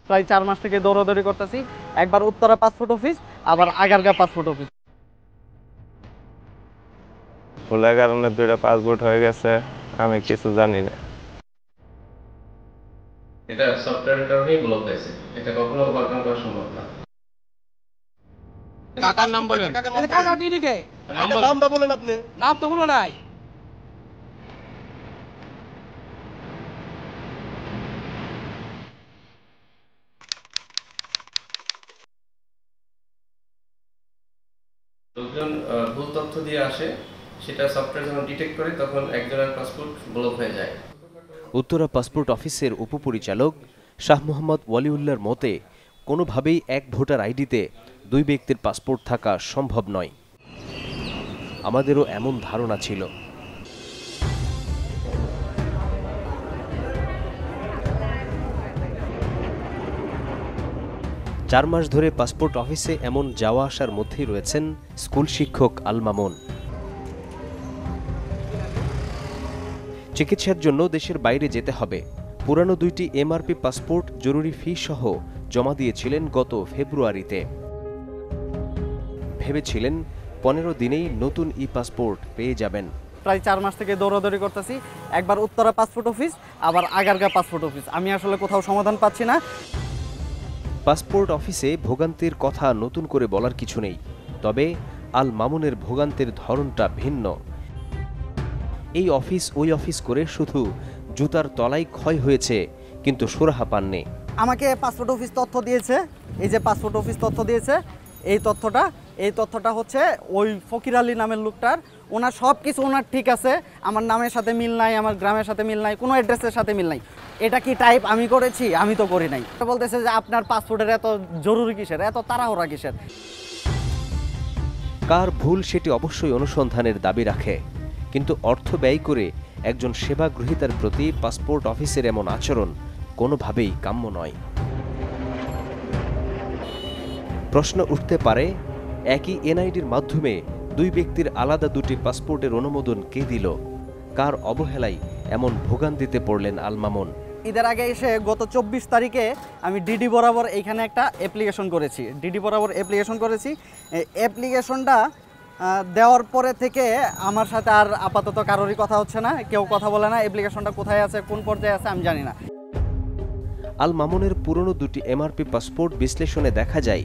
প্রায় 4 মাস থেকে দৌড়াদৌড়ি করতেছি। একবার উত্তরা পাসপোর্ট অফিস, আবার আগারগা পাসপোর্ট অফিস। ভুলের কারণে 2টা পাসপোর্ট হয়ে গেছে, আমি কিছু জানি না। এটা সফটওয়্যারের কারণেই ব্লক হয়েছে, এটা কখনো ওভারকাম করা সম্ভব না। কাকার নাম বলেন। কাকা কি লিখে? নামটা বলেন আপনি। নাম তো বলো নাই। লোকজন ভুল তথ্য দিয়ে আসে, সেটা সফটওয়্যার যখন ডিটেক্ট করে তখন একজনের পাসপোর্ট ব্লক হয়ে যায়। উত্তরা পাসপোর্ট অফিসের উপপরিচালক শাহ মোহাম্মদ ওয়ালিউল্লাহর মতে কোনোভাবেই এক ভোটার আইডিতে 2 ব্যক্তির পাসপোর্ট থাকা সম্ভব নয়। আমাদেরও এমন ধারণা ছিল। চার মাস ধরে পাসপোর্ট অফিসে এমন যাওয়া আসার মধ্যেই রয়েছেন স্কুল শিক্ষক আল মামুন। চিকিৎসার জন্য দেশের বাইরে যেতে হবে। পুরানো 2টি এমআরপি পাসপোর্ট জরুরি ফি সহ জমা দিয়েছিলেন গত ফেব্রুয়ারিতে। ভেবেছিলেন 15 দিনেই নতুন ই পাসপোর্ট পেয়ে যাবেন। প্রায় 4 মাস থেকে দৌড়াদৌড়ি করতেছি। একবার উত্তরা পাসপোর্ট অফিস, আবার আগারগা পাসপোর্ট অফিস। আমি আসলে কোথাও সমাধান পাচ্ছি না। পাসপোর্ট অফিসে ভোগান্তির কথা নতুন করে বলার কিছু নেই, তবে আল মামুনের ভোগান্তির ধরনটা ভিন্ন। এই অফিস ওই অফিস করে শুধু জুতার তলায় ক্ষয় হয়েছে, কিন্তু সুরাহা পাননি। আমাকে পাসপোর্ট অফিস তথ্য দিয়েছে, এই যে পাসপোর্ট অফিস তথ্য দিয়েছে, এই তথ্যটা হচ্ছে ওই ফকির আলী নামের লোকটার। ওনার সব কিছু ওনার ঠিক আছে, আমার নামের সাথে মিল নাই, আমার গ্রামের সাথে মিল নাই, কোনো অ্যাড্রেসের সাথে মিল নাই। এটা কি টাইপ আমি করেছি? আমি তো করি নাই। বলতেছে যে আপনার পাসপোর্টের এত জরুরি কিসের, এত তাড়াহুড়া কিসের? কার ভুল সেটি অবশ্যই অনুসন্ধানের দাবি রাখে, কিন্তু অর্থ ব্যয় করে একজন সেবা গ্রহীতার প্রতি পাসপোর্ট অফিসের এমন আচরণ কোনোভাবেই কাম্য নয়। প্রশ্ন উঠতে পারে, একই এনআইডির মাধ্যমে 2 ব্যক্তির আলাদা 2টি পাসপোর্টের অনুমোদন কে দিল? কার অবহেলায় এমন ভোগান্তিতে পড়লেন আল মামুন? ঈদের আগে এসে গত 24 তারিখে আমি ডিডি বরাবর এইখানে একটা অ্যাপ্লিকেশন করেছি। অ্যাপ্লিকেশনটা দেওয়ার পরে থেকে আমার সাথে আর আপাতত কারোরই কথা হচ্ছে না, কেউ কথা বলে না। অ্যাপ্লিকেশনটা কোথায় আছে, কোন পর্যায়ে আছে আমি জানি না। আল মামুনের পুরনো 2টি এমআরপি পাসপোর্ট বিশ্লেষণে দেখা যায়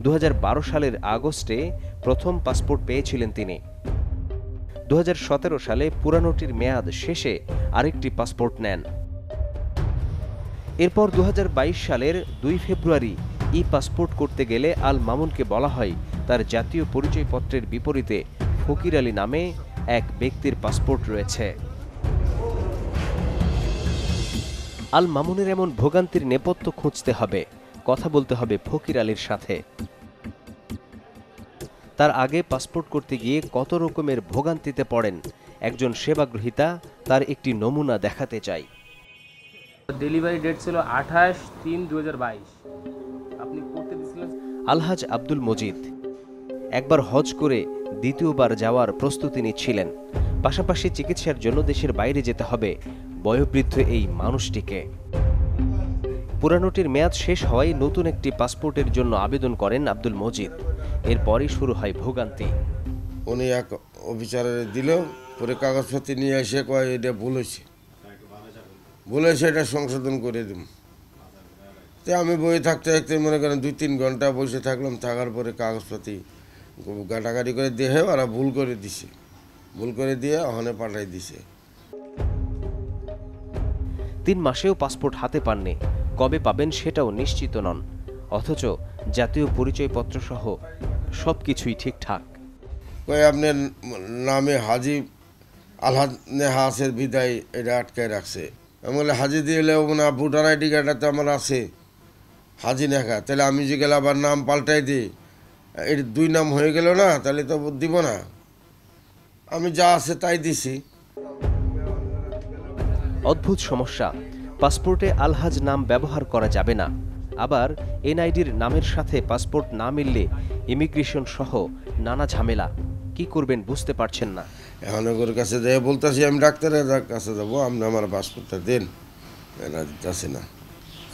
2012 সালের আগস্টে প্রথম পাসপোর্ট পেয়েছিলেন তিনি। 2017 সালে পুরানোটির মেয়াদ শেষে আরেকটি পাসপোর্ট নেন। এরপর 2022 সালের 2 ফেব্রুয়ারি ই পাসপোর্ট করতে গেলে আল মামুনকে বলা হয় তার জাতীয় পরিচয়পত্রের বিপরীতে ফকির আলী নামে এক ব্যক্তির পাসপোর্ট রয়েছে। আল মামুনের এমন ভোগান্তির নেপথ্য খুঁজতে হবে, কথা বলতে হবে ফকির আলীর সাথে। তার আগে পাসপোর্ট করতে গিয়ে কত রকমের ভোগান্তিতে পড়েন একজন সেবাগ্রহীতা, তার একটি নমুনা দেখাতে চাই। ডেলিভারি ডেট ছিল 28/3/2022। আপনি করতে দিয়েছিলেন। আলহাজ আব্দুল মজিদ একবার হজ করে দ্বিতীয়বার যাওয়ার প্রস্তুতি নিচ্ছিলেন। পাশাপাশি চিকিৎসার জন্য দেশের বাইরে যেতে হবে বয়োবৃদ্ধ এই মানুষটিকে। পুরানোটির মেয়াদ শেষ হওয়ায় নতুন একটি পাসপোর্টের জন্য আবেদন করেন আব্দুল মজিদ। এরপরই শুরু হয় ভোগান্তি। উনি এক অফিসারে দিল, পরে কাগজপত্র নিয়ে এসে কয় এটা ভুল হয়েছে, এটা সংশোধন করে দিন। তো আমি বই থাকতে থাকতে মনে করেন 2-3 ঘন্টা বসে থাকলাম। থাকার পরে কাগজপত্র গাটাগাটি করে দেহে ওরা ভুল করে দিয়ে ওখানে পাঠাই দিছে। 3 মাসেও পাসপোর্ট হাতে পাননি, কবে পাবেন সেটাও নিশ্চিত নন। অথচ জাতীয় পরিচয়পত্র সহ সবকিছুই ঠিকঠাক। কই আপনার নামে হাজি আলহাজ নেহা আছে বিদায়, এটা আটকায় রাখছে। আমি বলে হাজি দিয়ে না, ভোটার আইডি কার্ডটা তো আমার আছে হাজি নেখা, তাহলে আমি যে গেলে আবার নাম পাল্টাই দিই, এর 2 নাম হয়ে গেল না, তাহলে তো দিব না। আমি যা আছে তাই দিছি। অদ্ভুত সমস্যা, পাসপোর্টে আলহাজ নাম ব্যবহার করা যাবে না। আবার এনআইডির নামের সাথে পাসপোর্ট না মিললে ইমিগ্রেশন সহ নানা ঝামেলা। কি করবেন বুঝতে পারছেন না। এখন ওর কাছে যাই বলতেছি আমি ডাক্তারের কাছে যাবো, আপনি আমার পাসপোর্টটা দেন, এরা দিতেছে না।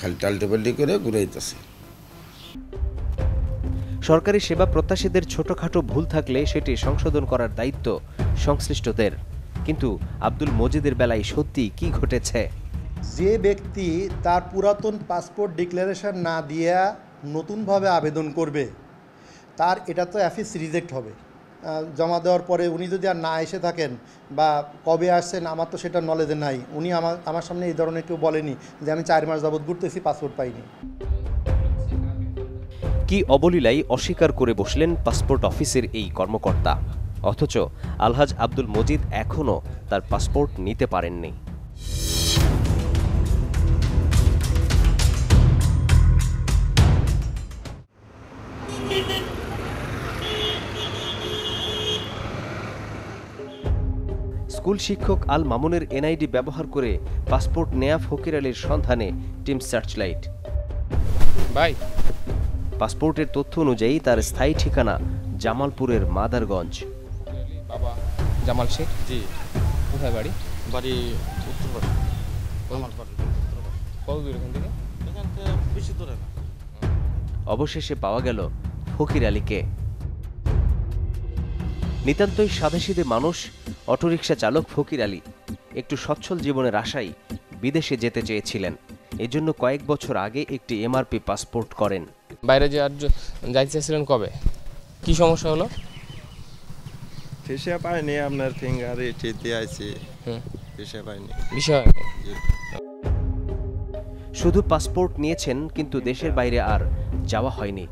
খালি টাল্টে পাল্টি করে ঘুরাইতেছে। সরকারি সেবা প্রত্যাশীদের ছোটখাটো ভুল থাকলে সেটি সংশোধন করার দায়িত্ব সংশ্লিষ্টদের। কিন্তু আব্দুল মজিদের বেলায় সত্যি কি ঘটেছে? যে ব্যক্তি তার পুরাতন পাসপোর্ট ডিক্লারেশন না দিয়া নতুনভাবে আবেদন করবে, তার এটা তো অ্যাফিস রিজেক্ট হবে। জমা দেওয়ার পরে উনি যদি আর না এসে থাকেন বা কবে আসছেন আমার তো সেটা নলেজে নাই, উনি আমার সামনে এই ধরনের কেউ বলেনি যে আমি 4 মাস যাবৎ ঘুরতেছি পাসপোর্ট পাইনি। কি অবলীলায় অস্বীকার করে বসলেন পাসপোর্ট অফিসের এই কর্মকর্তা, অথচ আলহাজ আব্দুল মজিদ এখনও তার পাসপোর্ট নিতে পারেননি। স্কুল শিক্ষক আল মামুনের এনআইডি ব্যবহার করে পাসপোর্ট নেয়া ফকির আলীর সন্ধানে টিম সার্চলাইট। ভাই, পাসপোর্টের তথ্য অনুযায়ী তার স্থায়ী ঠিকানা জামালপুরের মাদারগঞ্জ। বাবা জামাল শেখ। জি। কোথায় বাড়ি? বাড়ি উত্তরপাড়া। আমার বাড়ি কত দূর এখান থেকে? এখান থেকে বেশি দূরে না। অবশেষে পাওয়া গেল ফকির আলীকে। নিতান্তই সাদাসিধে মানুষ, অটোরিকশা চালক ফকির আলী একটু সচ্ছল জীবনের আশায় বিদেশে যেতে চেয়েছিলেন। এজন্য কয়েক বছর আগে একটি এমআরপি পাসপোর্ট করেন। বাইরে যাইতে চাইছিলেন কবে? কি সমস্যা হলো? ভিসা পাইনি, আপনার ফিঙ্গার ইটিতে আইছি, ভিসা পাইনি। বিষয় শুধু পাসপোর্ট নিয়েছেন, কিন্তু দেশের বাইরে আর যাওয়া হয়নি।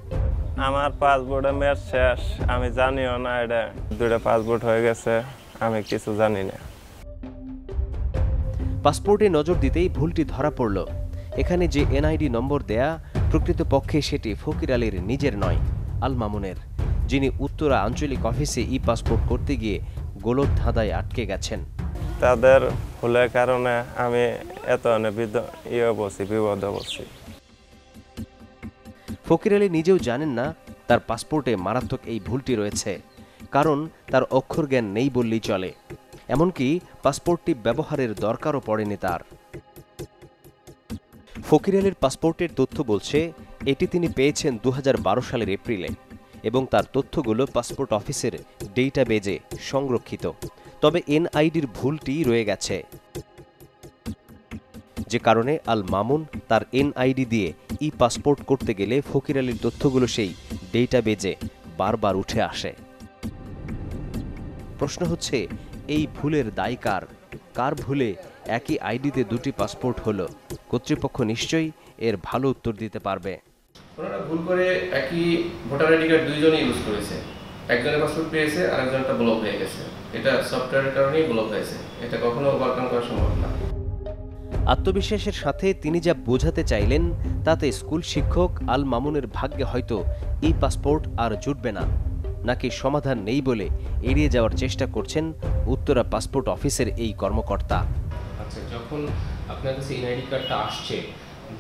আমার পাসপোর্টের মেয়াদ শেষ, আমি জানিও না। এটা 2টা পাসপোর্ট হয়ে গেছে, আমি কিছু জানি না। পাসপোর্টে নজর দিতেই ভুলটি ধরা পড়ল। এখানে যে এনআইডি নম্বর দেয়া, প্রকৃতপক্ষে সেটি ফকির আলীর নিজের নয়, আল মামুনের, যিনি উত্তরা আঞ্চলিক অফিসে ই পাসপোর্ট করতে গিয়ে গোলক ধাঁধায় আটকে গেছেন। তাদের ভুলের কারণে আমি এত বিপদে পড়ছি। ফকির আলী নিজেও জানেন না তার পাসপোর্টে মারাত্মক এই ভুলটি রয়েছে, কারণ তার অক্ষর জ্ঞান নেই বললেই চলে। এমনকি পাসপোর্টটি ব্যবহারের দরকারও পড়েনি তার। ফকির আলীর পাসপোর্টের তথ্য বলছে এটি তিনি পেয়েছেন 2012 সালের এপ্রিলে, এবং তার তথ্যগুলো পাসপোর্ট অফিসের ডেটাবেজে সংরক্ষিত। তবে এনআইডির ভুলটি রয়ে গেছে, যে কারণে আল মামুন তার এনআইডি দিয়ে ই পাসপোর্ট করতে গেলে ফকির আলীর তথ্যগুলো সেই ডেটাবেজে বারবার উঠে আসে। প্রশ্ন হচ্ছে, এই ভুলের দায় কার? কার ভুলে একই আইডিতে 2টি পাসপোর্ট হলো? কর্তৃপক্ষ নিশ্চয়ই এর ভালো উত্তর দিতে পারবে। ওনারা ভুল করে একই ভোটার আইডি কার্ড 2 জনই ইউজ করেছে। একজনের পাসপোর্ট পেয়েছে, আরেকজনটা ব্লক হয়ে গেছে। এটা সফটওয়্যারের কারণেই ব্লক হয়েছে। এটা কখনো ওভারকাম করা সম্ভব না। আত্মবিশ্বাসের সাথে তিনি যা বোঝাতে চাইলেন, তাতে স্কুল শিক্ষক আল মামুনের ভাগ্যে হয়তো ই পাসপোর্ট আর জুটবে না, নাকি সমাধান নেই বলে এড়িয়ে যাওয়ার চেষ্টা করছেন উত্তরা পাসপোর্ট অফিসের এই কর্মকর্তা। আচ্ছা, যখন আপনার কাছে এনআইডি কার্ডটা আসছে,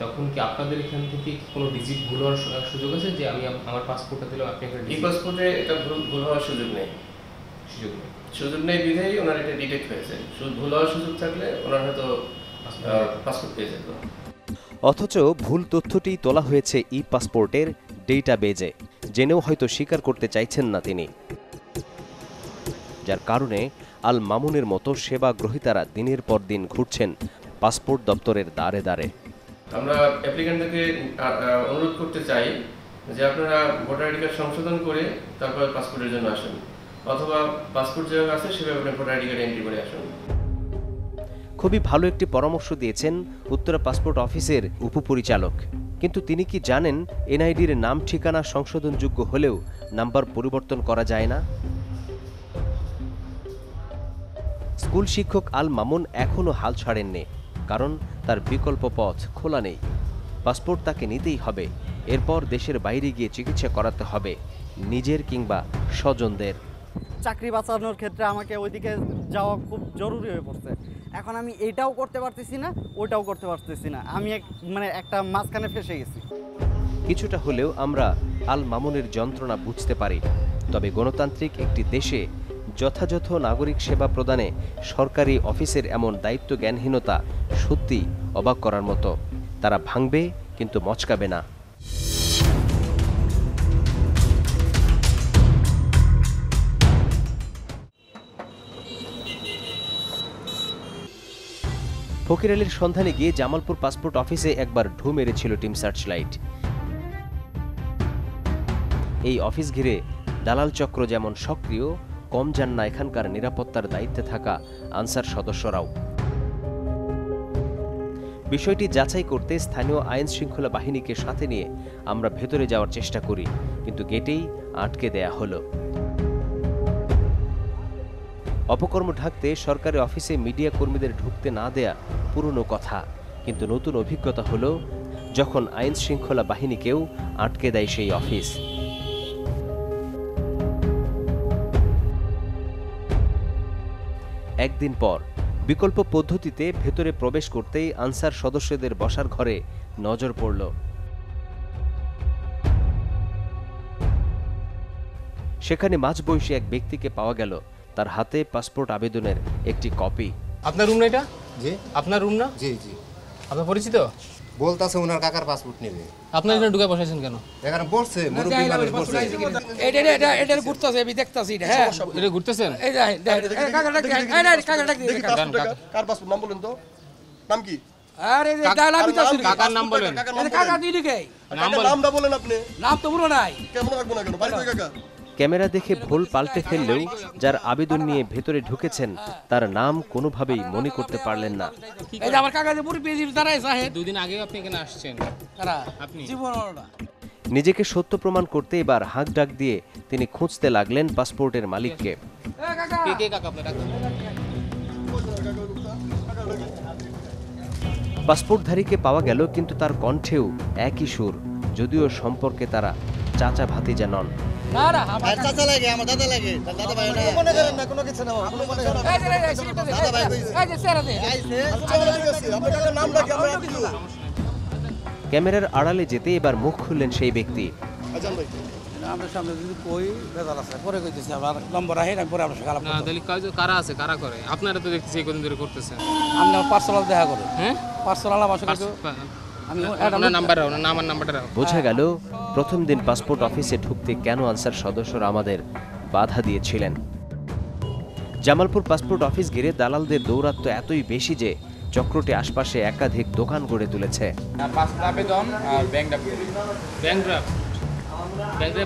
তখন কি আপনাদের এখান থেকে কোনো ডিজিট ভুল হওয়ার সুযোগ আছে? যে আমি আমার পাসপোর্টটা দিলাম, আপনি একটা ই পাসপোর্টে এটা ভুল হওয়ার সুযোগ নেই। সুযোগ নেই বিধেই ওনার এটা ডিটেক্ট হয়েছে। ভুল হওয়ার সুযোগ থাকলে ওনার হয়তো পাসপোর্ট পেয়ে যেত। অথচ ভুল তথ্যটি তোলা হয়েছে ই পাসপোর্টের ডেটাবেজে, জেনেও হয়তো স্বীকার করতে চাইছেন না তিনি। যার কারণে আল মামুনের মতো সেবা গ্রহীতারা দিনের পর দিন ঘুরছেন পাসপোর্ট দপ্তরের দ্বারে দ্বারে। আমরা অ্যাপ্লিক্যান্টদেরকে অনুরোধ করতে চাই যে আপনারা ভোটার আইডি কার্ড সংশোধন করে তারপর পাসপোর্টের জন্য আসুন, অথবা পাসপোর্ট যেভাবে আছে সেভাবে আপনি ভোটার আইডি কার্ড এন্ট্রি করে আসুন। খুবই ভালো একটি পরামর্শ দিয়েছেন উত্তরা পাসপোর্ট অফিসের উপপরিচালক। কিন্তু তিনি কি জানেন এনআইডির নাম ঠিকানা সংশোধনযোগ্য হলেও নাম্বার পরিবর্তন করা যায় না? স্কুল শিক্ষক আল মামুন এখনও হাল ছাড়েননি, কারণ তার বিকল্প পথ খোলা নেই। পাসপোর্ট তাকে নিতেই হবে, এরপর দেশের বাইরে গিয়ে চিকিৎসা করাতে হবে নিজের কিংবা স্বজনদের। চাকরি বাঁচানোর ক্ষেত্রে আমাকে ওইদিকে যাওয়া খুব জরুরি হয়ে পড়ছে। এখন আমি এইটাও করতে পারতেছি না, ওইটাও করতে পারতেছি না। আমি একটা মাঝখানে ফেসে গেছি। কিছুটা হলেও আমরা আল মামুনের যন্ত্রণা বুঝতে পারি। তবে গণতান্ত্রিক একটি দেশে যথাযথ নাগরিক সেবা প্রদানে সরকারি অফিসের এমন দায়িত্ব জ্ঞানহীনতা সত্যি অবাক করার মতো। তারা ভাঙবে কিন্তু মচকাবে না। ফকির আলীর সন্ধানে গিয়ে জামালপুর পাসপোর্ট অফিসে একবার ঢু মেরেছিল টিম সার্চলাইট। এই অফিস ঘিরে দালাল চক্র যেমন সক্রিয়, কম যান না এখানকার নিরাপত্তার দায়িত্বে থাকা আনসার সদস্যরাও। বিষয়টি যাচাই করতে স্থানীয় আইন শৃঙ্খলা বাহিনীকে সাথে নিয়ে আমরা ভেতরে যাওয়ার চেষ্টা করি, কিন্তু গেটেই আটকে দেয়া হলো। অপকর্ম ঢাকতে সরকারি অফিসে মিডিয়া কর্মীদের ঢুকতে না দেয়া পুরনো কথা, কিন্তু নতুন অভিজ্ঞতা হলো যখন আইন শৃঙ্খলা বাহিনীকেও আটকে দেয় সেই অফিস। একদিন পর বিকল্প পদ্ধতিতে ভেতরে প্রবেশ করতেই আনসার সদস্যদের বসার ঘরে নজর পড়ল। সেখানে মাঝবয়সী এক ব্যক্তিকে পাওয়া গেল, তার হাতে পাসপোর্ট আবেদনের একটি কপি। আপনার রুম না এটা? জি। আপনার রুম না? জি জি। আপনার পরিচিত? বলতাছে ওনার কাকার পাসপোর্ট নেবে। আপনার এখানে ঢুকে বসাইছেন কেন? এখানে বলছে মুরব্বি মানুষ বলছে। এটা ঘুরতেছে, আমি দেখতাছি এটা। হ্যাঁ, এটা ঘুরতেছেন? এই কাকাটা কার পাসপোর্ট নাম বলেন তো, নাম কি? আরে ডালা বিতাছি কাকার নাম বলেন। কাকা দিদিকে নামটা বলেন আপনি। নাম তো মনে নাই। কেমন রাখবো না কেন, বাড়ি কই কাকা? ক্যামেরা দেখে ভুল পাল্টে ফেললেও যার আবেদন নিয়ে ভেতরে ঢুকেছেন তার নাম কোনোভাবেই মনে করতে পারলেন না। এই যে আমার কাকা যে পুরো পেজির দাঁড়ায় সাহেব, দুদিন আগে আপনি এখানে আসছেন। কারা? আপনি? জীবন না। নিজেকে সত্য প্রমাণ করতে এবার হাঁক ডাক দিয়ে তিনি খুঁজতে লাগলেন পাসপোর্টের মালিককে। কে কে কাকা আপনার? পাসপোর্টধারীকে পাওয়া গেল, কিন্তু তার কণ্ঠেও একই সুর, যদিও সম্পর্কে তারা চাচা ভাতিজা নন। না না, আর চাচা লাগে, আমার দাদা লাগে, তার দাদা ভাই না। মনে করেন না কোনো কিছু না, আপনি মনে করেন না। দাদা ভাই এই যে সেরা দে আচ্ছা ঠিক আছে, আপনার কাকার নামটা কি? আমরা কিছু না। ক্যামেরার আড়ালে যেতে এবার মুখ খুললেন সেই ব্যক্তি। আজান ভাই, আমরা সামনে যদি কই বেজাল আছে, পরে কইতেছি আবার নম্বর আহে না, পরে আমরা সকালে না তাহলে কারা আছে, কারা করে? আপনারা তো দেখতেছি এই কদিন ধরে করতেছেন। আমরা পার্সোনাল দেখা করব। হ্যাঁ, পার্সোনাল আমার সাথে আমি আপনার নাম্বার রাও না, আমার নাম্বারটা রাও। বোঝা গেল প্রথম দিন পাসপোর্ট অফিসে ঢুকতে কেন আনসার সদস্যরা আমাদের বাধা দিয়েছিলেন। জামালপুর পাসপোর্ট অফিস ঘিরে দালালদের দৌরাত্ম্য এতই বেশি যে চক্রটি আশপাশে একাধিক দোকান গড়ে তুলেছে। পাসপোর্ট আবেদন আর ব্যাংক ড্রাফট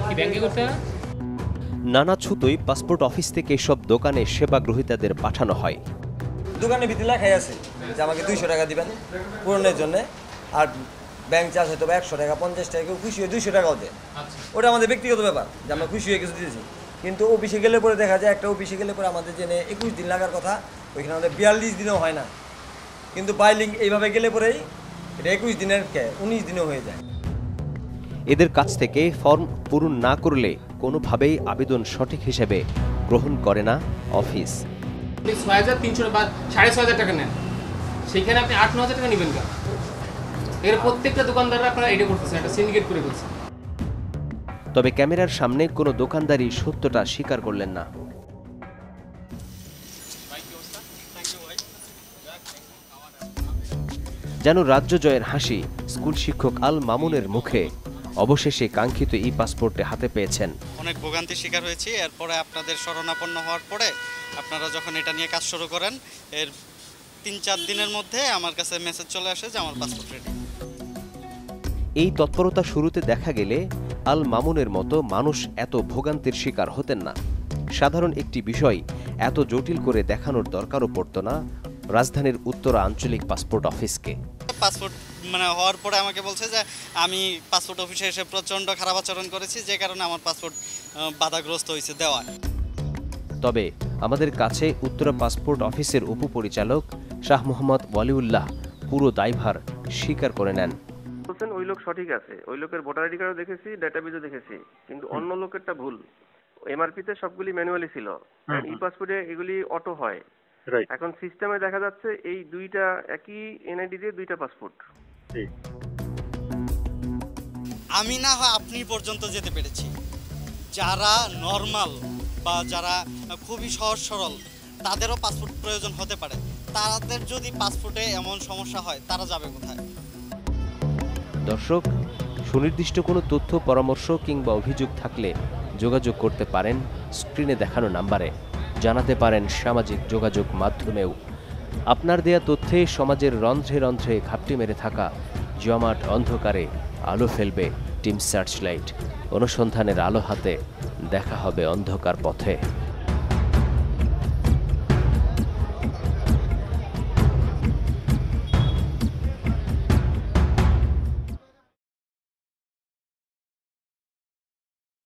কি ব্যাংকে করতে হয়? নানা ছুতোই পাসপোর্ট অফিস থেকে সব দোকানে সেবা গ্রহীতাদের পাঠানো হয়। দোকানে ভিতরে লেখাই আছে যে আমাকে 200 টাকা দিবেন পূরণের জন্য, আর ব্যাংক চার্জ হয়তো 100 টাকা, 50 টাকা, কেউ খুশি হয়ে 200 টাকাও দেয়। ওটা আমাদের ব্যক্তিগত ব্যাপার যে আমরা খুশি হয়ে কিছু দিয়েছি। কিন্তু অফিসে গেলে পরে দেখা যায়, একটা অফিসে গেলে পরে আমাদের জেনে 21 দিন লাগার কথা, ওইখানে আমাদের 42 দিনও হয় না। কিন্তু বাইলিং এইভাবে গেলে পরেই এটা 21 দিনের 19 দিনও হয়ে যায়। এদের কাছ থেকে ফর্ম পূরণ না করলে কোনোভাবেই আবেদন সঠিক হিসেবে গ্রহণ করে না অফিস। 6300 বা 6500 টাকা নেন, সেখানে আপনি 8-9000 টাকা নেবেন কেন? এর প্রত্যেকটা দোকানদাররা আপনারা এটা করতেছেন, এটা সিন্ডিকেট করে ফেলছেন। তবে ক্যামেরার সামনে কোনো দোকানদারই সত্যটা স্বীকার করলেন না। যেন রাজ্য জয়ের হাসি স্কুল শিক্ষক আল মামুনের মুখে। অবশেষে কাঙ্ক্ষিত ই পাসপোর্টে হাতে পেয়েছেন। অনেক ভোগান্তির শিকার হয়েছি। এরপরে আপনাদের শরণাপন্ন হওয়ার পরে আপনারা যখন এটা নিয়ে কাজ শুরু করেন, এর 3-4 দিনের মধ্যে আমার কাছে মেসেজ চলে আসে যে আমার পাসপোর্ট রেডি। এই তৎপরতা শুরুতে দেখা গেলে আল মামুনের মতো মানুষ এত ভোগান্তির শিকার হতেন না। সাধারণ একটি বিষয় এত জটিল করে দেখানোর দরকারও পড়তো না রাজধানীর উত্তরা আঞ্চলিক পাসপোর্ট অফিসকে। পাসপোর্ট হওয়ার পরে আমাকে বলছে যে আমি পাসপোর্ট অফিসে এসে প্রচণ্ড খারাপ আচরণ করেছি, যে কারণে আমার পাসপোর্ট বাধাগ্রস্ত হয়েছে দেওয়া। তবে আমাদের কাছে উত্তরা পাসপোর্ট অফিসের উপপরিচালক শাহ মোহাম্মদ ওয়ালিউল্লাহ পুরো দায়ভার স্বীকার করে নেন। বলছেন ওই লোক সঠিক আছে, ওই লোকের ভোটার আইডি কার্ডও দেখেছি, ডাটাবেজও দেখেছি, কিন্তু অন্য লোকেরটা ভুল। এমআরপিতে সবগুলি ম্যানুয়ালি ছিল, ই পাসপোর্টে এগুলি অটো হয়। এখন সিস্টেমে দেখা যাচ্ছে এই দুইটা একই এনআইডি দিয়ে দুইটা পাসপোর্ট। আমি না হয় আপনি পর্যন্ত যেতে পেরেছি, যারা নর্মাল বা যারা খুবই সহজ সরল তাদেরও পাসপোর্ট প্রয়োজন হতে পারে। তাদের যদি পাসপোর্টে এমন সমস্যা হয় তারা যাবে কোথায়? দর্শক, সুনির্দিষ্ট কোনো তথ্য, পরামর্শ কিংবা অভিযোগ থাকলে যোগাযোগ করতে পারেন স্ক্রিনে দেখানো নাম্বারে, জানাতে পারেন সামাজিক যোগাযোগ মাধ্যমেও। আপনার দেয়া তথ্যে সমাজের রন্ধ্রে রন্ধ্রে ঘাপটি মেরে থাকা জমাট অন্ধকারে আলো ফেলবে টিম সার্চলাইট। অনুসন্ধানের আলো হাতে দেখা হবে অন্ধকার পথে।